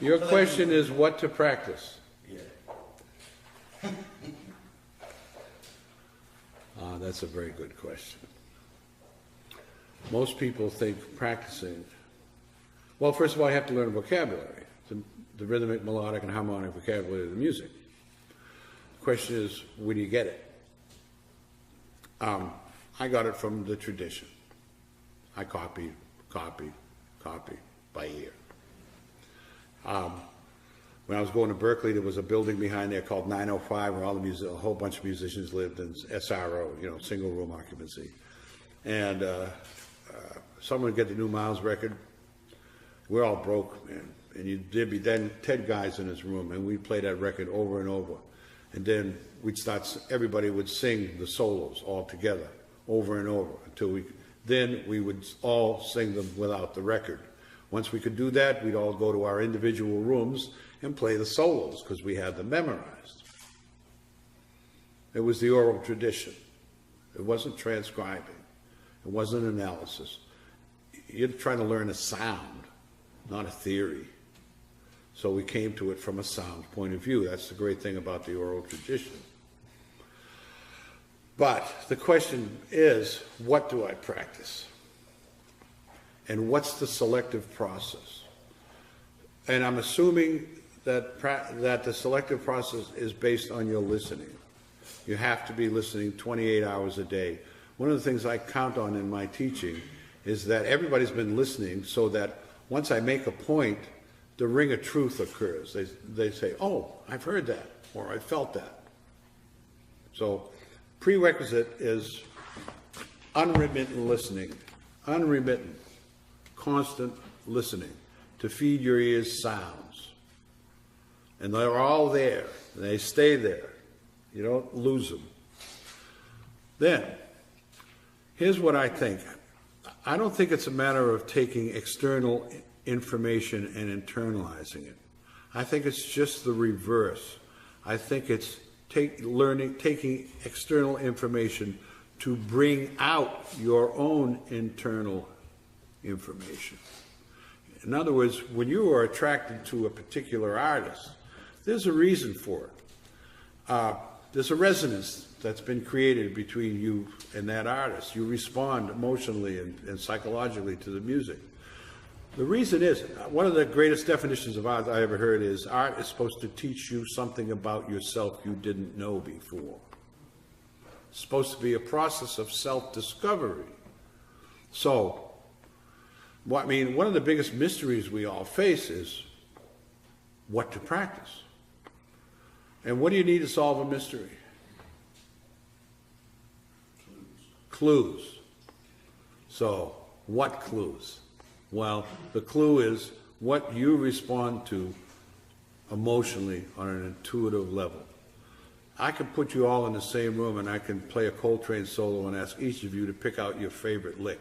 Your question is what to practice. Yeah. That's a very good question. Most people think practicing, well, first of all, you have to learn vocabulary, the rhythmic, melodic, and harmonic vocabulary of the music. The question is, where do you get it? I got it from the tradition. I copied by ear. When I was going to Berkeley, there was a building behind there called 905 where a whole bunch of musicians lived in SRO, single room occupancy. And someone would get the new Miles record. We're all broke, man. And there'd be then 10 guys in this room, and we'd play that record over and over. And then everybody would sing the solos all together, over and over, until then we would all sing them without the record. Once we could do that, we'd all go to our individual rooms and play the solos, because we had them memorized. It was the oral tradition. It wasn't transcribing. It wasn't analysis. You're trying to learn a sound, not a theory. So we came to it from a sound point of view. That's the great thing about the oral tradition. But the question is, what do I practice? And what's the selective process? And I'm assuming that the selective process is based on your listening. You have to be listening 28 hours a day. One of the things I count on in my teaching is that everybody's been listening, so that once I make a point, the ring of truth occurs. They say, oh, I've heard that, or I felt that. So prerequisite is unremittent listening, unremittent, constant listening, to feed your ears sounds. And they're all there, and they stay there. You don't lose them. Then, here's what I think. I don't think it's a matter of taking external information and internalizing it. I think it's just the reverse. I think it's taking external information to bring out your own internal information. In other words, when you are attracted to a particular artist, there's a reason for it. There's a resonance that's been created between you and that artist. You respond emotionally and psychologically to the music. The reason is, one of the greatest definitions of art I ever heard is, art is supposed to teach you something about yourself you didn't know before. It's supposed to be a process of self-discovery. So, one of the biggest mysteries we all face is what to practice. And what do you need to solve a mystery? Clues. So, what clues? Well, the clue is what you respond to emotionally on an intuitive level. I can put you all in the same room and I can play a Coltrane solo and ask each of you to pick out your favorite lick.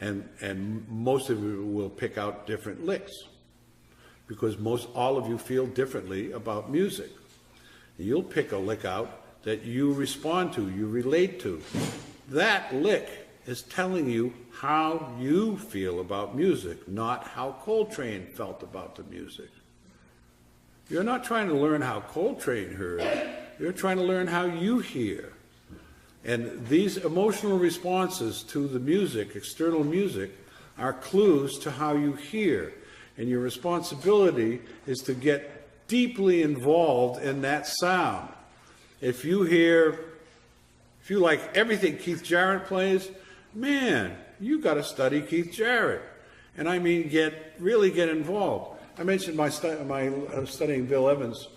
And most of you will pick out different licks, because all of you feel differently about music. You'll pick a lick out that you respond to, you relate to. That lick is telling you how you feel about music, not how Coltrane felt about the music. You're not trying to learn how Coltrane heard. You're trying to learn how you hear. And these emotional responses to the music, external music, are clues to how you hear. And your responsibility is to get deeply involved in that sound. If you like everything Keith Jarrett plays, man, you got to study Keith Jarrett. And I mean, really get involved. I mentioned my studying Bill Evans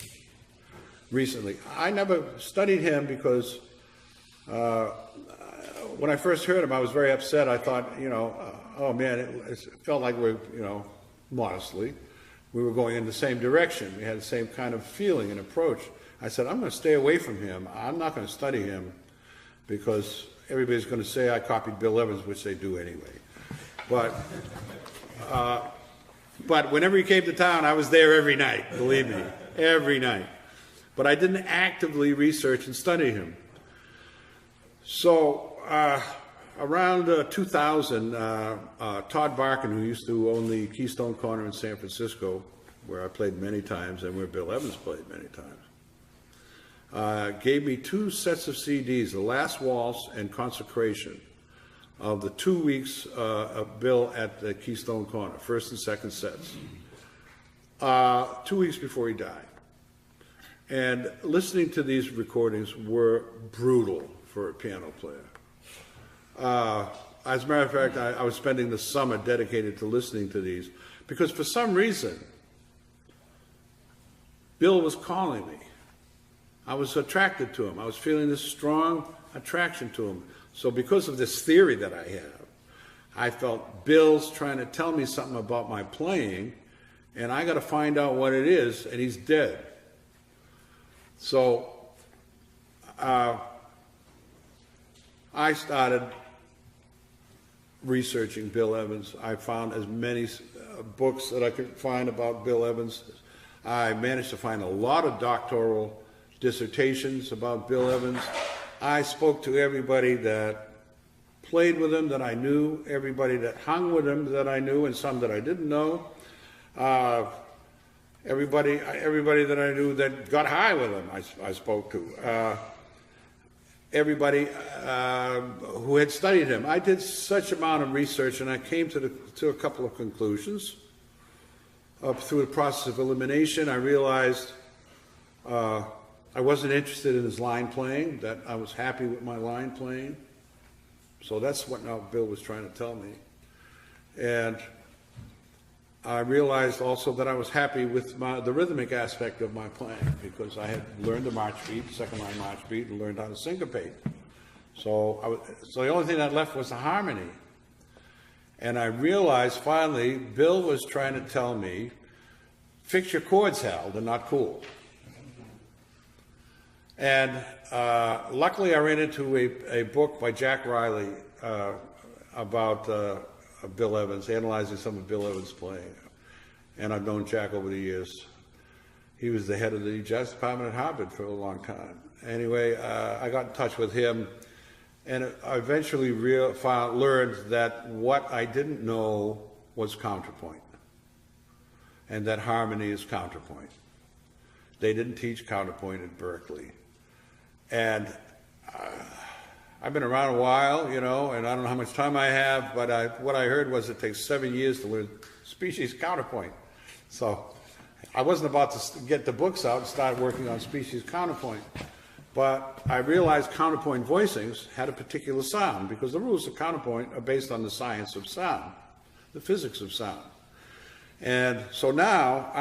recently. I never studied him because when I first heard him, I was very upset. I thought, oh man, it felt like modestly, we were going in the same direction. We had the same kind of feeling and approach. I said, I'm going to stay away from him. I'm not going to study him because everybody's going to say I copied Bill Evans, which they do anyway. But whenever he came to town, I was there every night, believe me, every night. But I didn't actively research and study him. So around 2000, Todd Barkin, who used to own the Keystone Corner in San Francisco, where I played many times and where Bill Evans played many times, gave me 2 sets of CDs, The Last Waltz and Consecration, of the 2 weeks of Bill at the Keystone Corner, first and second sets, 2 weeks before he died. And listening to these recordings were brutal for a piano player. As a matter of fact, I was spending the summer dedicated to listening to these because for some reason, Bill was calling me. I was attracted to him. I was feeling this strong attraction to him. So because of this theory that I have, I felt Bill's trying to tell me something about my playing, and I got to find out what it is, and he's dead. So I started researching Bill Evans. I found as many books that I could find about Bill Evans. I managed to find a lot of doctoral dissertations about Bill Evans. I spoke to everybody that played with him that I knew, everybody that hung with him that I knew, and some that I didn't know. Everybody that I knew that got high with him, I spoke to. Everybody who had studied him. I did such amount of research, and I came to a couple of conclusions. Through the process of elimination, I realized I wasn't interested in his line playing, that I was happy with my line playing. So that's what now Bill was trying to tell me. And I realized also that I was happy with the rhythmic aspect of my playing because I had learned the march beat, second line march beat, and learned how to syncopate. So the only thing that left was the harmony. And I realized finally Bill was trying to tell me, fix your chords, Hal, they're not cool. And luckily I ran into a book by Jack Riley about Bill Evans, analyzing some of Bill Evans' playing. And I've known Jack over the years. He was the head of the jazz department at Harvard for a long time. Anyway, I got in touch with him, and I eventually learned that what I didn't know was counterpoint, and that harmony is counterpoint. They didn't teach counterpoint at Berkeley. And I've been around a while, you know, and I don't know how much time I have, but what I heard was it takes 7 years to learn species counterpoint. So I wasn't about to get the books out and start working on species counterpoint. But I realized counterpoint voicings had a particular sound because the rules of counterpoint are based on the science of sound, the physics of sound. And so now,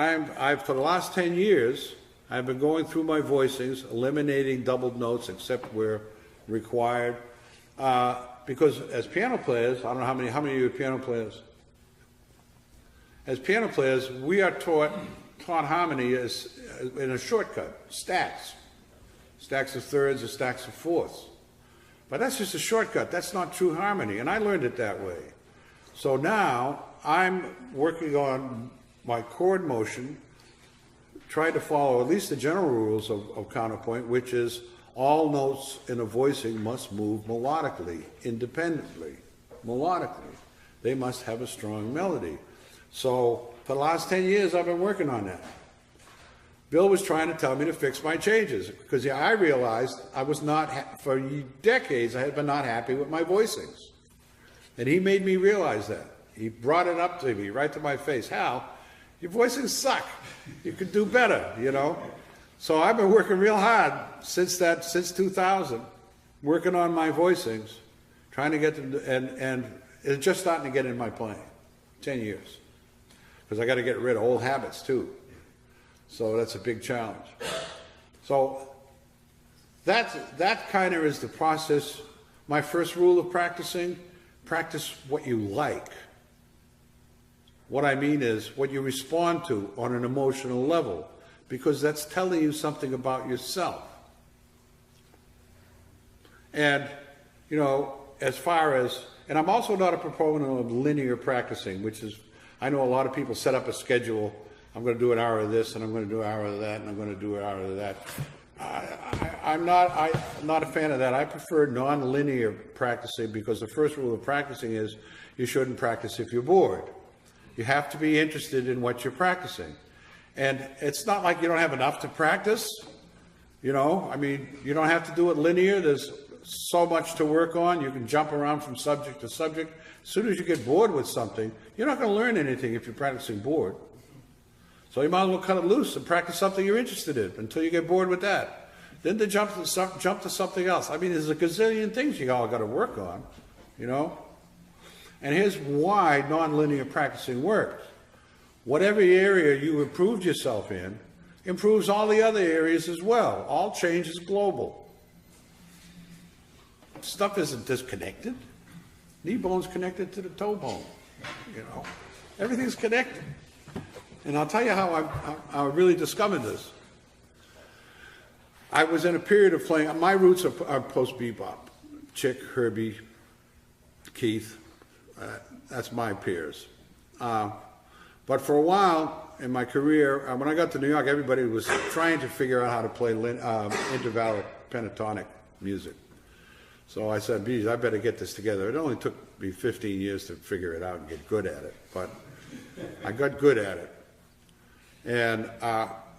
for the last 10 years, I've been going through my voicings, eliminating doubled notes except where required. Because as piano players, I don't know how many of you are piano players? As piano players, we are taught harmony as in a shortcut, stacks. Stacks of thirds or stacks of fourths. But that's just a shortcut. That's not true harmony. And I learned it that way. So now I'm working on my chord motion, trying to follow at least the general rules of counterpoint, which is all notes in a voicing must move melodically, independently, melodically. They must have a strong melody. So for the last 10 years, I've been working on that. Bill was trying to tell me to fix my changes because I realized I was not, for decades, I had been not happy with my voicings. And he made me realize that. He brought it up to me, right to my face. Hal, your voicings suck. You could do better, you know. So I've been working real hard since 2000, working on my voicings, trying to get them, and it's just starting to get in my playing. 10 years. Because I got to get rid of old habits too. So that's a big challenge. So that kind of is the process. My first rule of practicing, practice what you like. What I mean is what you respond to on an emotional level, because that's telling you something about yourself. And, you know, as far as, and I'm also not a proponent of linear practicing, which is, I know a lot of people set up a schedule. I'm going to do an hour of this, and I'm going to do an hour of that, and I'm going to do an hour of that. I'm not a fan of that. I prefer non-linear practicing because the first rule of practicing is you shouldn't practice if you're bored. You have to be interested in what you're practicing. And it's not like you don't have enough to practice, you know, I mean, you don't have to do it linear. There's so much to work on. You can jump around from subject to subject. As soon as you get bored with something, you're not going to learn anything if you're practicing bored. So you might as well cut it loose and practice something you're interested in until you get bored with that. Then to jump to something else. I mean, there's a gazillion things you all got to work on, you know. And here's why nonlinear practicing works. Whatever area you improved yourself in improves all the other areas as well. All change is global. Stuff isn't disconnected. Knee bone's connected to the toe bone, you know. Everything's connected. And I'll tell you how I really discovered this. I was in a period of playing, my roots are post-bebop. Chick, Herbie, Keith, that's my peers. But for a while in my career, when I got to New York, everybody was trying to figure out how to play intervallic pentatonic music. So I said, geez, I better get this together. It only took me 15 years to figure it out and get good at it, but I got good at it. And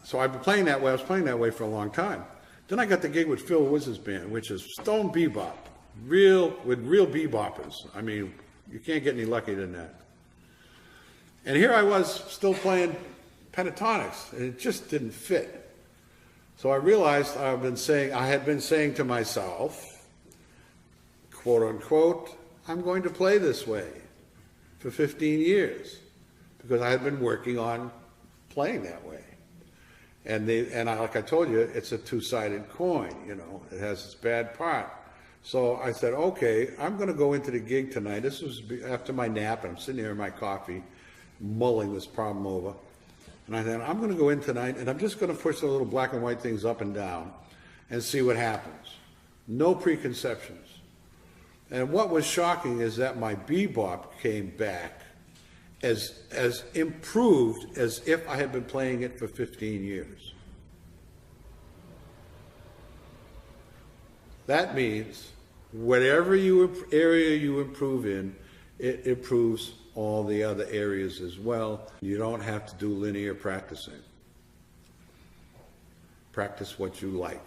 so I've been playing that way. I was playing that way for a long time. Then I got the gig with Phil Woods' band, which is stone bebop, with real beboppers. I mean, you can't get any luckier than that. And here I was still playing pentatonics, and it just didn't fit. So I realized I had been saying to myself, quote unquote, I'm going to play this way for 15 years, because I had been working on playing that way. And like I told you, it's a two-sided coin, you know, it has its bad part. So I said, okay, I'm going to go into the gig tonight. This was after my nap, and I'm sitting here in my coffee, mulling this problem over. And I said, I'm going to go in tonight, and I'm just going to push the little black and white things up and down and see what happens. No preconceptions. And what was shocking is that my bebop came back as improved as if I had been playing it for 15 years. That means whatever area you improve in, it improves all the other areas as well. You don't have to do linear practicing. Practice what you like.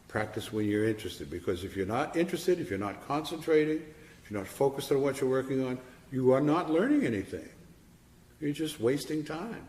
Practice when you're interested, because if you're not interested, if you're not concentrating, if you're not focused on what you're working on, you are not learning anything. You're just wasting time.